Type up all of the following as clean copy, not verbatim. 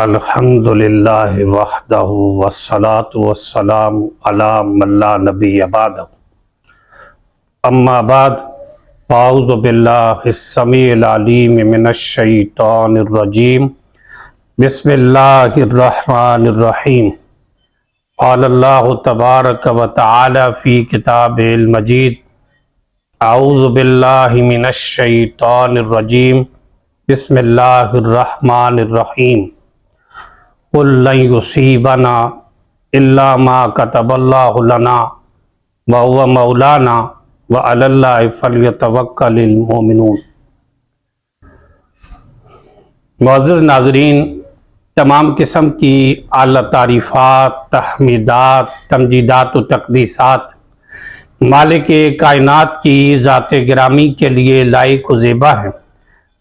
الحمدللہ وحدہ والصلاة والسلام علی من لا نبی بعدہ اما بعد فاعوذ باللہ السمیع العلیم من الشیطان الرجیم بسم اللہ الرحمن الرحیم قال اللہ تبارک و تعالی فی کتابہ المجید اعوذ باللہ من الشیطان الرجیم بسم اللہ الرحمن الرحیم قل لن یصیبنا الا ما کتب اللہ لنا وهو مولانا وعلی اللہ فلیتوکل المؤمنون۔ معزز ناظرین، تمام قسم کی اعلیٰ تعریفات، تحمیدات، تمجیدات و تقدیسات مالک کائنات کی ذات گرامی کے لیے لائق و زیبا ہیں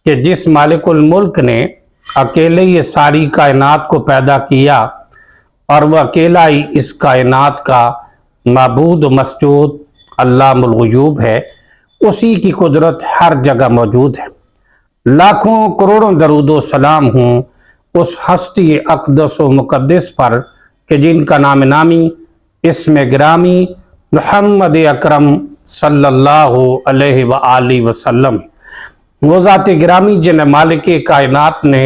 کہ جس مالک الملک نے اکیلے یہ ساری کائنات کو پیدا کیا اور وہ اکیلا ہی اس کائنات کا معبود و مسجود علام الغیوب ہے، اسی کی قدرت ہر جگہ موجود ہے۔ لاکھوں کروڑوں درود و سلام ہوں اس ہستی اقدس و مقدس پر کہ جن کا نام نامی اسم گرامی محمد اکرم صلی اللہ علیہ وآلہ وسلم، وہ ذات گرامی جن مالک کائنات نے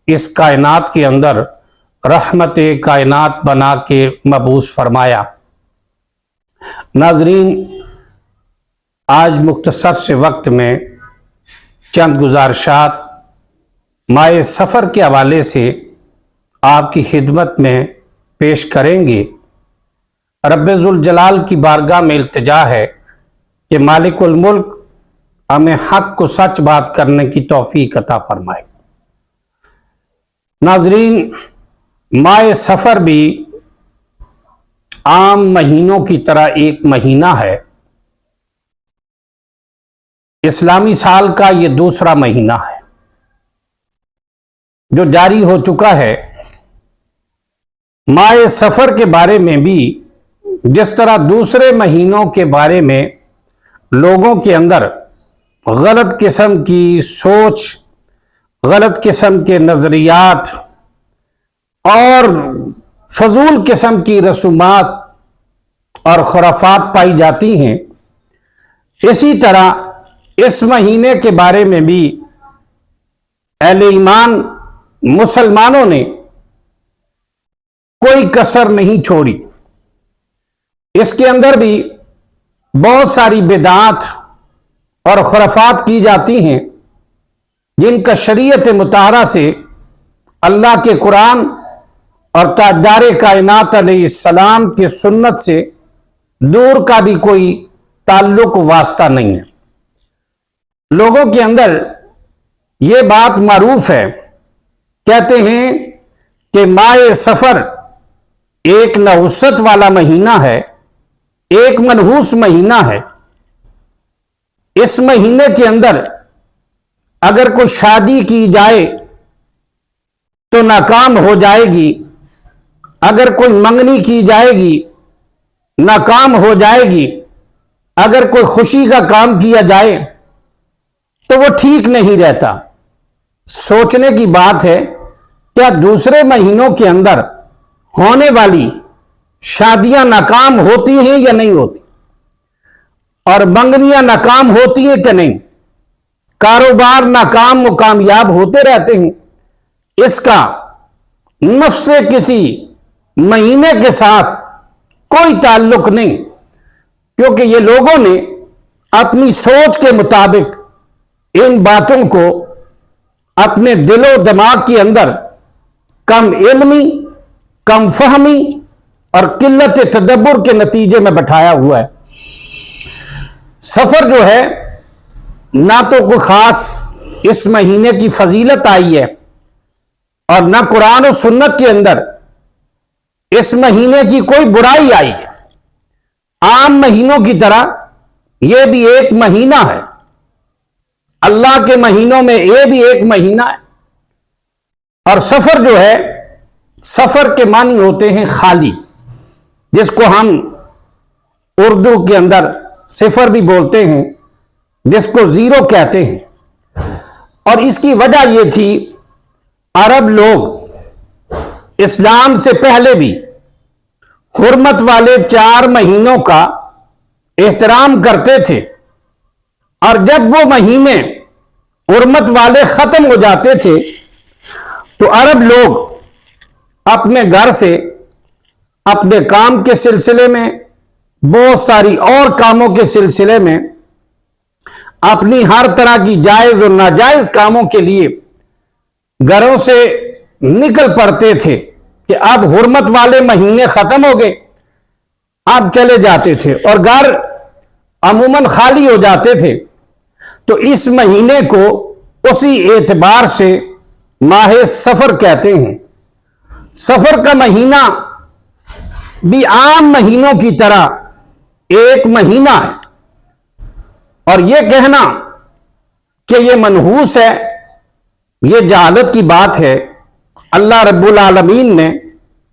اس کائنات کے اندر رحمت کائنات بنا کے مبعوث فرمایا۔ ناظرین، آج مختصر سے وقت میں چند گزارشات ماہ سفر کے حوالے سے آپ کی خدمت میں پیش کریں گے۔ رب ذوالجلال کی بارگاہ میں التجا ہے کہ مالک الملک ہمیں حق کو سچ بات کرنے کی توفیق عطا فرمائے۔ ناظرین، ماہ سفر بھی عام مہینوں کی طرح ایک مہینہ ہے۔ اسلامی سال کا یہ دوسرا مہینہ ہے جو جاری ہو چکا ہے۔ ماہ سفر کے بارے میں بھی جس طرح دوسرے مہینوں کے بارے میں لوگوں کے اندر غلط قسم کی سوچ، غلط قسم کے نظریات اور فضول قسم کی رسومات اور خرافات پائی جاتی ہیں، اسی طرح اس مہینے کے بارے میں بھی اہل ایمان مسلمانوں نے کوئی کسر نہیں چھوڑی۔ اس کے اندر بھی بہت ساری بدعات اور خرافات کی جاتی ہیں جن کا شریعت مطہرہ سے، اللہ کے قرآن اور تاجدار کائنات علیہ السلام کی سنت سے دور کا بھی کوئی تعلق واسطہ نہیں ہے۔ لوگوں کے اندر یہ بات معروف ہے، کہتے ہیں کہ ماہ سفر ایک نحوست والا مہینہ ہے، ایک منحوس مہینہ ہے۔ اس مہینے کے اندر اگر کوئی شادی کی جائے تو ناکام ہو جائے گی، اگر کوئی منگنی کی جائے گی ناکام ہو جائے گی، اگر کوئی خوشی کا کام کیا جائے تو وہ ٹھیک نہیں رہتا۔ سوچنے کی بات ہے، کیا دوسرے مہینوں کے اندر ہونے والی شادیاں ناکام ہوتی ہیں یا نہیں ہوتی؟ اور منگنیاں ناکام ہوتی ہیں کہ نہیں؟ کاروبار ناکام و کامیاب ہوتے رہتے ہیں؟ اس کا نفس کسی مہینے کے ساتھ کوئی تعلق نہیں، کیونکہ یہ لوگوں نے اپنی سوچ کے مطابق ان باتوں کو اپنے دل و دماغ کے اندر کم علمی، کم فہمی اور قلت تدبر کے نتیجے میں بٹھایا ہوا ہے۔ سفر جو ہے نہ تو کوئی خاص اس مہینے کی فضیلت آئی ہے اور نہ قرآن و سنت کے اندر اس مہینے کی کوئی برائی آئی ہے۔ عام مہینوں کی طرح یہ بھی ایک مہینہ ہے، اللہ کے مہینوں میں یہ بھی ایک مہینہ ہے۔ اور سفر جو ہے، سفر کے معنی ہوتے ہیں خالی، جس کو ہم اردو کے اندر صفر بھی بولتے ہیں، جس کو زیرو کہتے ہیں۔ اور اس کی وجہ یہ تھی، عرب لوگ اسلام سے پہلے بھی حرمت والے 4 مہینوں کا احترام کرتے تھے، اور جب وہ مہینے حرمت والے ختم ہو جاتے تھے تو عرب لوگ اپنے گھر سے اپنے کام کے سلسلے میں، بہت ساری اور کاموں کے سلسلے میں، اپنی ہر طرح کی جائز اور ناجائز کاموں کے لیے گھروں سے نکل پڑتے تھے کہ اب حرمت والے مہینے ختم ہو گئے، اب چلے جاتے تھے اور گھر عموماً خالی ہو جاتے تھے۔ تو اس مہینے کو اسی اعتبار سے ماہ سفر کہتے ہیں۔ سفر کا مہینہ بھی عام مہینوں کی طرح ایک مہینہ ہے، اور یہ کہنا کہ یہ منحوس ہے، یہ جہالت کی بات ہے۔ اللہ رب العالمین نے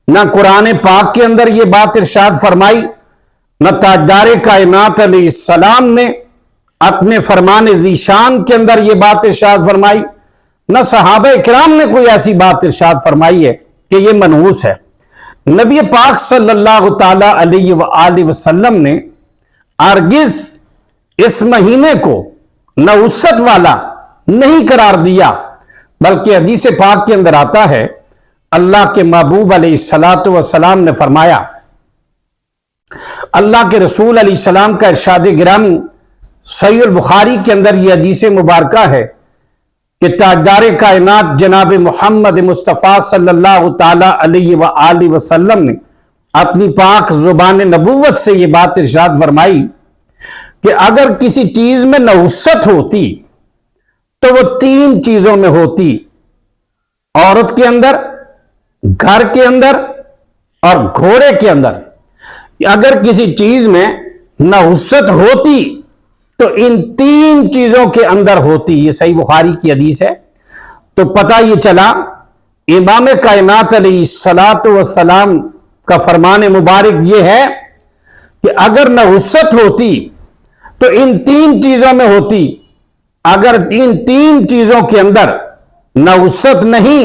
نہ قرآن پاک کے اندر یہ بات ارشاد فرمائی، نہ تاجدار کائنات علیہ السلام نے اپنے فرمان ذیشان کے اندر یہ بات ارشاد فرمائی، نہ صحابہ کرام نے کوئی ایسی بات ارشاد فرمائی ہے کہ یہ منحوس ہے۔ نبی پاک صلی اللہ تعالی علیہ وآلہ وسلم نے ہرگز اس مہینے کو نحوست والا نہیں قرار دیا، بلکہ حدیث پاک کے اندر آتا ہے، اللہ کے محبوب علیہ الصلوۃ والسلام نے فرمایا، اللہ کے رسول علیہ السلام کا ارشاد گرامی صحیح البخاری کے اندر یہ حدیث مبارکہ ہے کہ تاجدار کائنات جناب محمد مصطفیٰ صلی اللہ تعالی علیہ وآلہ وسلم نے اپنی پاک زبان نبوت سے یہ بات ارشاد فرمائی کہ اگر کسی چیز میں نحوست ہوتی تو وہ 3 چیزوں میں ہوتی، عورت کے اندر، گھر کے اندر اور گھوڑے کے اندر۔ اگر کسی چیز میں نحوست ہوتی تو ان 3 چیزوں کے اندر ہوتی۔ یہ صحیح بخاری کی حدیث ہے۔ تو پتہ یہ چلا امام کائنات علیہ الصلوۃ والسلام کا فرمان مبارک یہ ہے کہ اگر نحوست ہوتی تو ان 3 چیزوں میں ہوتی، اگر ان 3 چیزوں کے اندر نحوست نہیں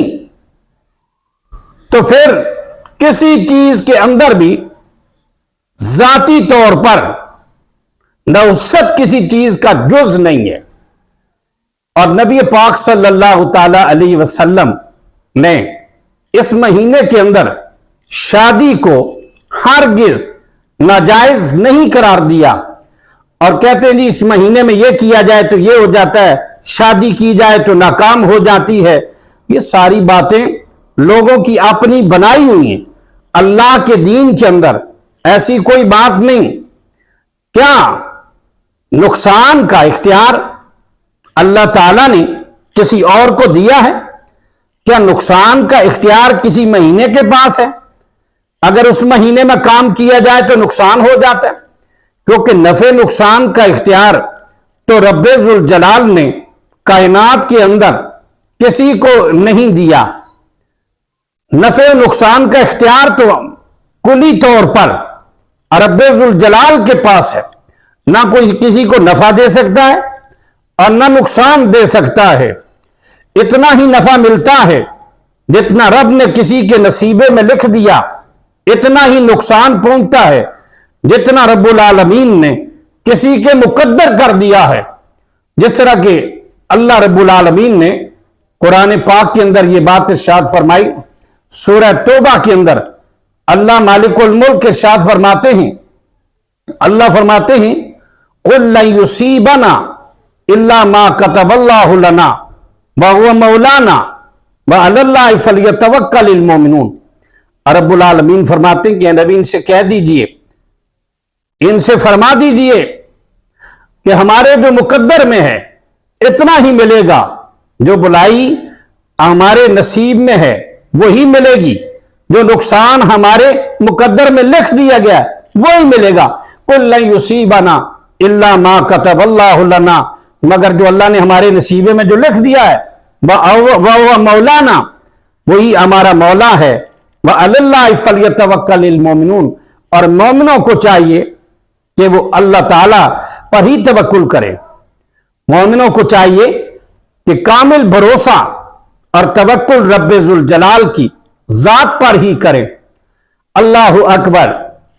تو پھر کسی چیز کے اندر بھی ذاتی طور پر نحوست کسی چیز کا جز نہیں ہے۔ اور نبی پاک صلی اللہ تعالی علیہ وسلم نے اس مہینے کے اندر شادی کو ہرگز ناجائز نہیں قرار دیا، اور کہتے ہیں جی اس مہینے میں یہ کیا جائے تو یہ ہو جاتا ہے، شادی کی جائے تو ناکام ہو جاتی ہے۔ یہ ساری باتیں لوگوں کی اپنی بنائی ہوئی ہیں، اللہ کے دین کے اندر ایسی کوئی بات نہیں۔ کیا نقصان کا اختیار اللہ تعالیٰ نے کسی اور کو دیا ہے؟ کیا نقصان کا اختیار کسی مہینے کے پاس ہے؟ اگر اس مہینے میں کام کیا جائے تو نقصان ہو جاتا ہے، کیونکہ نفع نقصان کا اختیار تو رب ذوالجلال نے کائنات کے اندر کسی کو نہیں دیا۔ نفع نقصان کا اختیار تو کلی طور پر رب ذوالجلال کے پاس ہے، نہ کوئی کسی کو نفع دے سکتا ہے اور نہ نقصان دے سکتا ہے۔ اتنا ہی نفع ملتا ہے جتنا رب نے کسی کے نصیبے میں لکھ دیا، اتنا ہی نقصان پہنچتا ہے جتنا رب العالمین نے کسی کے مقدر کر دیا ہے۔ جس طرح کہ اللہ رب العالمین نے قرآن پاک کے اندر یہ بات ارشاد فرمائی، سورہ توبہ کے اندر اللہ مالک الملک ارشاد فرماتے ہیں، اللہ فرماتے ہیں قُلْ لَن يُصِيبَنَا إِلَّا مَا كَتَبَ اللَّهُ لَنَا وَهُوَ مَوْلَانَا وَعَلَى اللَّهِ فَلْيَتَوَكَّلِ الْمُؤْمِنُونَ۔ رب العالمین فرماتے ہیں کہ نبی ان سے کہہ دیجئے، ان سے فرما دیجئے کہ ہمارے جو مقدر میں ہے اتنا ہی ملے گا، جو بلائی ہمارے نصیب میں ہے وہی ملے گی، جو نقصان ہمارے مقدر میں لکھ دیا گیا وہی ملے گا۔ قُلْ لَن يُصِيبَنَا إِلَّا مَا كَتَبَ اللَّهُ لَنَا، مگر جو اللہ نے ہمارے نصیبے میں جو لکھ دیا ہے، وَهُوَ مَوْلَانَا، وہی ہمارا مولا ہے، وَعَلَى اللَّهِ فَلْيَتَوَكَّلِ الْمُؤْمِنُونَ، اور مومنوں کو چاہیے کہ وہ اللہ تعالیٰ پر ہی توکل کرے۔ مومنوں کو چاہیے کہ کامل بھروسہ اور توکل رب ذوالجلال کی ذات پر ہی کرے۔ اللہ اکبر۔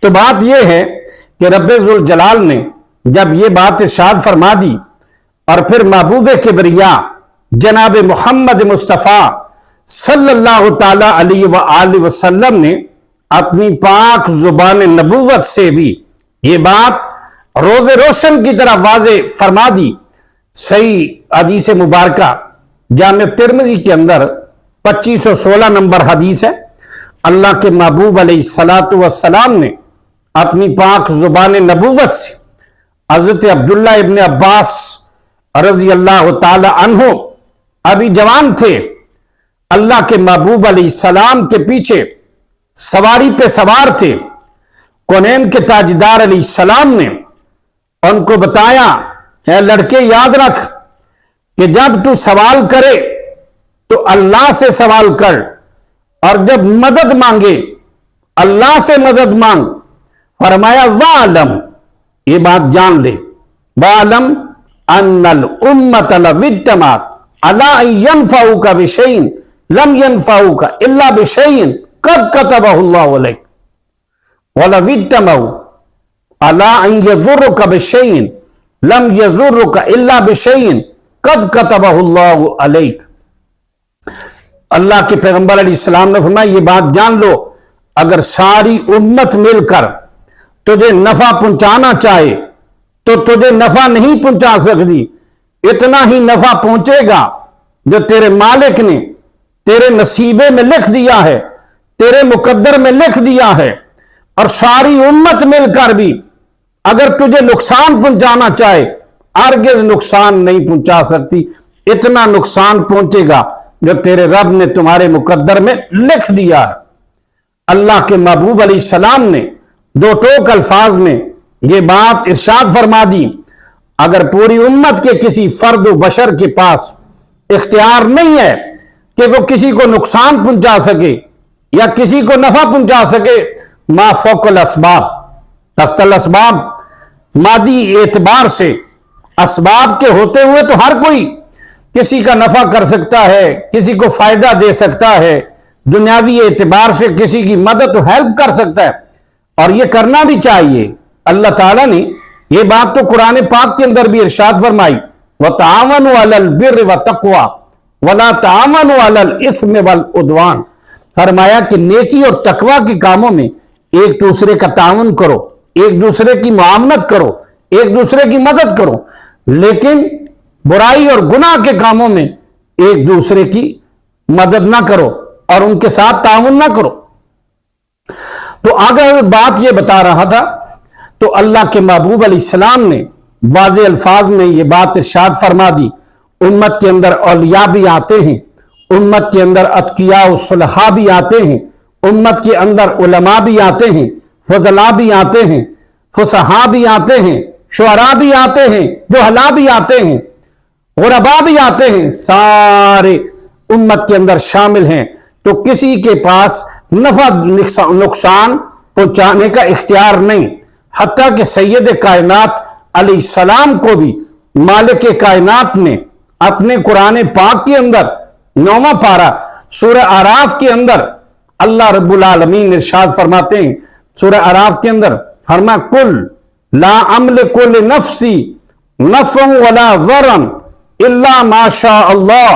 تو بات یہ ہے کہ رب ذوالجلال نے جب یہ بات ارشاد فرما دی اور پھر محبوب کبریا جناب محمد مصطفیٰ صلی اللہ تعالی علیہ وآلہ وسلم نے اپنی پاک زبان نبوت سے بھی یہ بات روز روشن کی طرح واضح فرما دی۔ صحیح حدیث مبارکہ جامع ترمذی کے اندر 2516 نمبر حدیث ہے۔ اللہ کے محبوب علیہ الصلوۃ والسلام نے اپنی پاک زبان نبوت سے حضرت عبداللہ ابن عباس رضی اللہ تعالی عنہ ابھی جوان تھے، اللہ کے محبوب علیہ السلام کے پیچھے سواری پہ سوار تھے۔ کونین کے تاجدار علیہ السلام نے ان کو بتایا، اے لڑکے یاد رکھ کہ جب تو سوال کرے تو اللہ سے سوال کر، اور جب مدد مانگے اللہ سے مدد مانگ۔ فرمایا وَعْلَمْ، یہ بات جان لے، وَعْلَمْ أَنَّ الْأُمَّةَ لَوِ اجْتَمَعَتْ عَلَىٰ أَن يَنفَعُوكَ بِشَيْءٍ لَمْ يَنفَعُوكَ إِلَّا بِشَيْءٍ قَدْ كَتَبَهُ اللَّهُ عَلَيْكَ وَلَوِ اجْتَمَعُوا عَلَىٰ أَن يَضُرُّوكَ بِشَيْءٍ لَمْ يَضُرُّوكَ إِلَّا بِشَيْءٍ قَدْ كَتَبَهُ اللَّهُ عَلَيْكَ۔ اللہ کے پیغمبر علیہ السلام نے فرمایا یہ بات جان لو، اگر ساری امت مل کر تجھے نفع پہنچانا چاہے تو تجھے نفع نہیں پہنچا سکتی، اتنا ہی نفع پہنچے گا جو تیرے مالک نے تیرے نصیبے میں لکھ دیا ہے، تیرے مقدر میں لکھ دیا ہے۔ اور ساری امت مل کر بھی اگر تجھے نقصان پہنچانا چاہے ہرگز نقصان نہیں پہنچا سکتی، اتنا نقصان پہنچے گا جو تیرے رب نے تمہارے مقدر میں لکھ دیا ہے۔ اللہ کے محبوب علیہ السلام نے دو ٹوک الفاظ میں یہ بات ارشاد فرما دی، اگر پوری امت کے کسی فرد و بشر کے پاس اختیار نہیں ہے کہ وہ کسی کو نقصان پہنچا سکے یا کسی کو نفع پہنچا سکے، ما فوق الاسباب، تحت الاسباب، مادی اعتبار سے اسباب کے ہوتے ہوئے تو ہر کوئی کسی کا نفع کر سکتا ہے، کسی کو فائدہ دے سکتا ہے، دنیاوی اعتبار سے کسی کی مدد و ہیلپ کر سکتا ہے، اور یہ کرنا بھی چاہیے۔ اللہ تعالیٰ نے یہ بات تو قرآن پاک کے اندر بھی ارشاد فرمائی، وَتَعَاوَنُوا عَلَى الْبِرِّ وَالتَّقْوَىٰ وَلَا تَعَاوَنُوا عَلَى الْإِثْمِ وَالْعُدْوَانِ۔ فرمایا کہ نیکی اور تقوی کے کاموں میں ایک دوسرے کا تعاون کرو، ایک دوسرے کی معاونت کرو، ایک دوسرے کی مدد کرو، لیکن برائی اور گناہ کے کاموں میں ایک دوسرے کی مدد نہ کرو اور ان کے ساتھ تعاون نہ کرو۔ تو اگر بات یہ بتا رہا تھا تو اللہ کے محبوب علیہ السلام نے واضح الفاظ میں یہ بات ارشاد فرما دی، امت کے اندر اولیاء بھی آتے ہیں، امت کے اندر اتقیاء و صلحاء بھی آتے ہیں، امت کے اندر علماء بھی آتے ہیں، فضلاء بھی آتے ہیں، فصحاء بھی آتے ہیں، شعراء بھی آتے ہیں، جہلاء بھی آتے ہیں، غرباء بھی آتے ہیں، سارے امت کے اندر شامل ہیں۔ تو کسی کے پاس نفع نقصان پہنچانے کا اختیار نہیں، حتیٰ کہ سید کائنات علیہ السلام کو بھی مالک کائنات نے اپنے قرآن پاک کے اندر 9واں پارہ سورہ اعراف کے اندر اللہ رب العالمین ارشاد فرماتے ہیں، سورہ اعراف کے اندر فرمایا کل لا املک لنفسی نفعا ولا ضرا الا ما شاء اللہ۔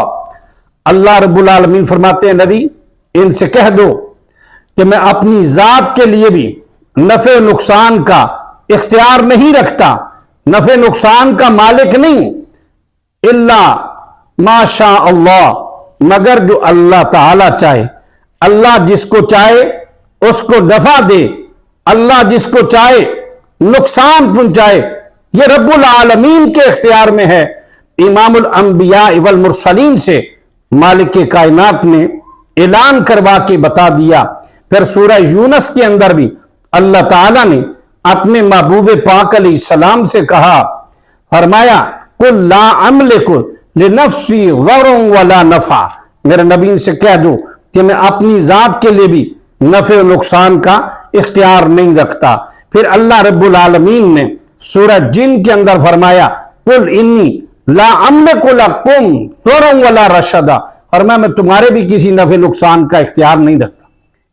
اللہ رب العالمین فرماتے ہیں نبی ان سے کہہ دو کہ میں اپنی ذات کے لیے بھی نفع نقصان کا اختیار نہیں رکھتا، نفع نقصان کا مالک نہیں، الا ما شاء اللہ، مگر جو اللہ تعالی چاہے۔ اللہ جس کو چاہے اس کو دفع دے، اللہ جس کو چاہے نقصان پہنچائے، یہ رب العالمین کے اختیار میں ہے۔ امام الانبیاء والمرسلین سے مالک کائنات نے اعلان کروا کے بتا دیا۔ پھر سورہ یونس کے اندر بھی اللہ تعالیٰ نے اپنے محبوب پاک علیہ السلام سے کہا، فرمایا قل لا املک لنفسی ضرا ولا نفع، میرے نبی سے کہہ دو کہ میں اپنی ذات کے لیے بھی نفع و نقصان کا اختیار نہیں رکھتا۔ پھر اللہ رب العالمین نے سورہ جن کے اندر فرمایا قل انی لا املک لکم ضرا ولا رشدا، فرمایا میں تمہارے بھی کسی نفع نقصان کا اختیار نہیں رکھتا۔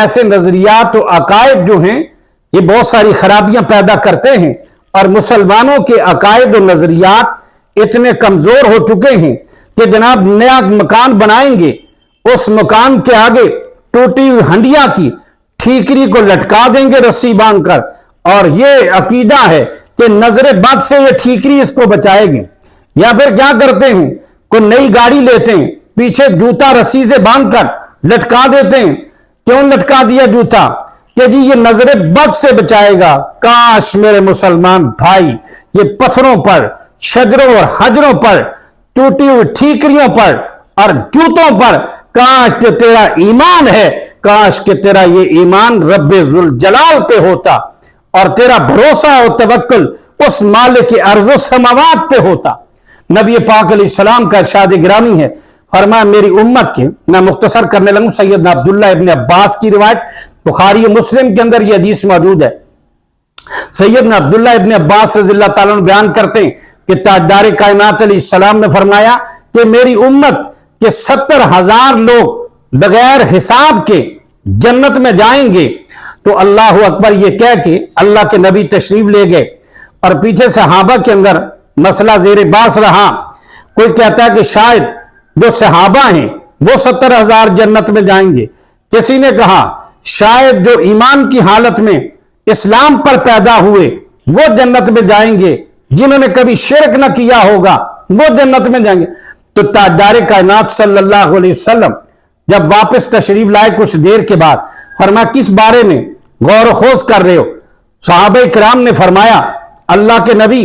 ایسے نظریات و عقائد جو ہیں یہ بہت ساری خرابیاں پیدا کرتے ہیں، اور مسلمانوں کے عقائد و نظریات اتنے کمزور ہو چکے ہیں کہ جناب نیا مکان بنائیں گے، اس مکان کے آگے ٹوٹی ہوئی ہنڈیا کی ٹھیکری کو لٹکا دیں گے رسی باندھ کر، اور یہ عقیدہ ہے کہ نظر بد سے یہ ٹھیکری اس کو بچائے گی۔ یا پھر کیا کرتے ہیں، کوئی نئی گاڑی لیتے ہیں، پیچھے جوتا رسی سے باندھ کر لٹکا دیتے ہیں۔ کیوں لٹکا دیا جوتا؟ کہ جی یہ نظر بد سے بچائے گا۔ کاش میرے مسلمان بھائی یہ پتھروں پر، شجروں اور حجروں پر، ٹوٹی ہوئی ٹھیکریوں پر اور جوتوں پر کاش کہ تیرا ایمان ہے، کاش کہ تیرا یہ ایمان رب ذوالجلال پہ ہوتا، اور تیرا بھروسہ و توکل اس مالک ارض و سماوات پہ ہوتا۔ نبی پاک علیہ السلام کا ارشاد گرامی ہے، فرمایا میری امت کے، میں مختصر کرنے لگوں، سیدنا عبداللہ ابن عباس کی روایت، بخاری و مسلم کے اندر یہ حدیث موجود ہے۔ سیدنا عبداللہ ابن عباس رضی اللہ تعالیٰ عنہ بیان کرتے ہیں کہ تاجدار کائنات علیہ السلام نے فرمایا کہ میری امت کے 70,000 لوگ بغیر حساب کے جنت میں جائیں گے۔ تو اللہ اکبر یہ کہہ کے اللہ کے نبی تشریف لے گئے، اور پیچھے صحابہ کے اندر مسئلہ زیر بحث رہا۔ کوئی کہتا ہے کہ شاید جو صحابہ ہیں وہ 70,000 جنت میں جائیں گے، کسی نے کہا شاید جو ایمان کی حالت میں اسلام پر پیدا ہوئے وہ جنت میں جائیں گے، جنہوں نے کبھی شرک نہ کیا ہوگا وہ جنت میں جائیں گے۔ تو تاجدار کائنات صلی اللہ علیہ وسلم جب واپس تشریف لائے کچھ دیر کے بعد، فرمایا کس بارے میں غور و خوض کر رہے ہو؟ صحابہ کرام نے فرمایا اللہ کے نبی،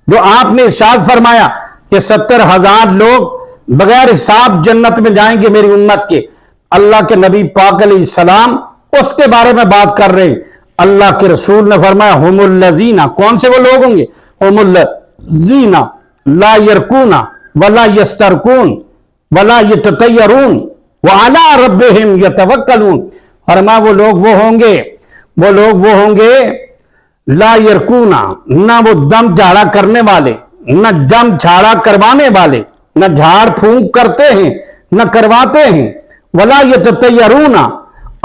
جو آپ نے ارشاد فرمایا کہ 70,000 لوگ بغیر حساب جنت میں جائیں گے میری امت کے، اللہ کے نبی پاک علیہ السلام اس کے بارے میں بات کر رہے ہیں۔ اللہ کے رسول نے فرمایا ہم الذین، کون سے وہ لوگ ہوں گے؟ ہم الذین لا یرکون ولا یسترکون ولا یتطیرون وعلی ربہم یتوکلون۔ فرمایا وہ لوگ وہ ہوں گے لا یرکون، نہ وہ دم جھاڑا کرنے والے، نہ دم جھاڑا کروانے والے، نہ جھاڑ پھونک کرتے ہیں نہ کرواتے ہیں، ولا یتطیرون،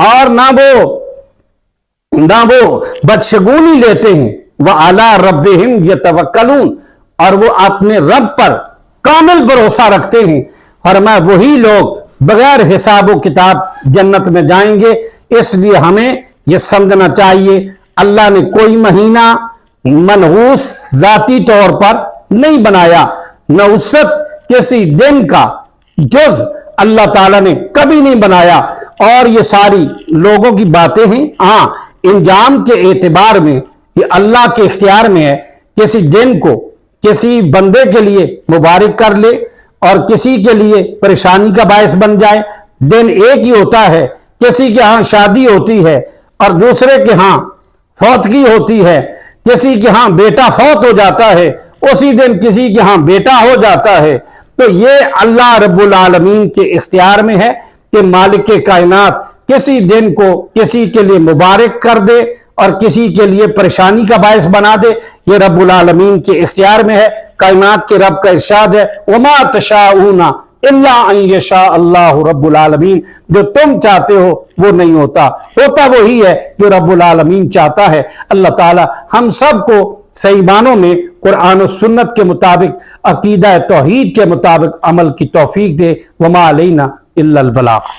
اور نہ وہ بدشگونی لیتے ہیں، وعلی ربہم یتوکلون، اور وہ اپنے رب پر کامل بھروسہ رکھتے ہیں۔ فرمایا وہی لوگ بغیر حساب و کتاب جنت میں جائیں گے۔ اس لیے ہمیں یہ سمجھنا چاہیے اللہ نے کوئی مہینہ منحوس ذاتی طور پر نہیں بنایا، نحوست کسی دن کا جز اللہ تعالیٰ نے کبھی نہیں بنایا، اور یہ ساری لوگوں کی باتیں ہیں۔ ہاں انجام کے اعتبار میں یہ اللہ کے اختیار میں ہے، کسی دن کو کسی بندے کے لیے مبارک کر لے اور کسی کے لیے پریشانی کا باعث بن جائے۔ دن ایک ہی ہوتا ہے، کسی کے ہاں شادی ہوتی ہے اور دوسرے کے ہاں فوتگی ہوتی ہے، کسی کے ہاں بیٹا فوت ہو جاتا ہے، اسی دن کسی کے ہاں بیٹا ہو جاتا ہے۔ تو یہ اللہ رب العالمین کے اختیار میں ہے کہ مالک کائنات کسی دن کو کسی کے لیے مبارک کر دے اور کسی کے لیے پریشانی کا باعث بنا دے، یہ رب العالمین کے اختیار میں ہے۔ کائنات کے رب کا ارشاد ہے وما تشاءون الا ان یشاء اللہ رب العالمین، جو تم چاہتے ہو وہ نہیں ہوتا وہی ہے جو رب العالمین چاہتا ہے۔ اللہ تعالی ہم سب کو صحیح معنوں میں قرآن و سنت کے مطابق عقیدہ توحید کے مطابق عمل کی توفیق دے۔ وما علینا الا البلاغ۔